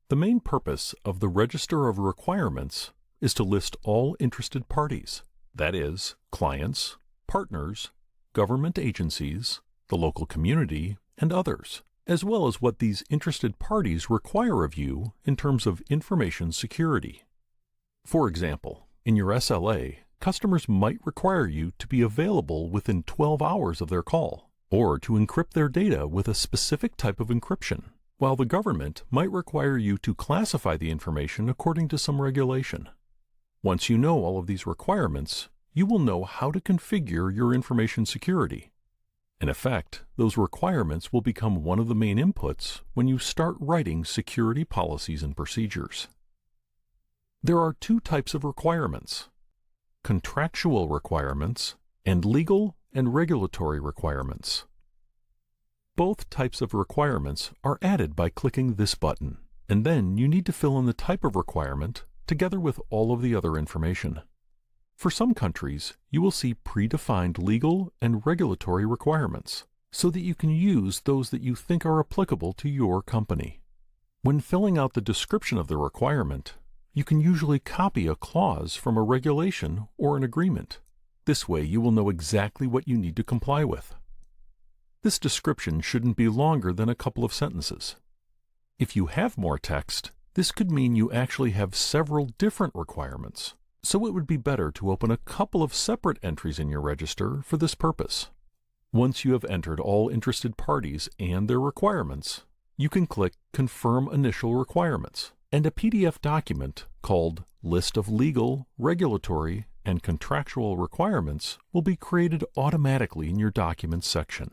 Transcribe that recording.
The main purpose of the Register of Requirements is to list all interested parties, that is, clients, partners, government agencies, the local community, and others, as well as what these interested parties require of you in terms of information security. For example, in your SLA, customers might require you to be available within 12 hours of their call, or to encrypt their data with a specific type of encryption, while the government might require you to classify the information according to some regulation. Once you know all of these requirements, you will know how to configure your information security. In effect, those requirements will become one of the main inputs when you start writing security policies and procedures. There are two types of requirements: contractual requirements and legal and regulatory requirements. Both types of requirements are added by clicking this button, and then you need to fill in the type of requirement together with all of the other information. For some countries, you will see predefined legal and regulatory requirements, so that you can use those that you think are applicable to your company. When filling out the description of the requirement, you can usually copy a clause from a regulation or an agreement. This way you will know exactly what you need to comply with. This description shouldn't be longer than a couple of sentences. If you have more text, this could mean you actually have several different requirements, so it would be better to open a couple of separate entries in your register for this purpose. Once you have entered all interested parties and their requirements, you can click Confirm Initial Requirements, and a PDF document called List of Legal, Regulatory, and Contractual Requirements will be created automatically in your Documents section.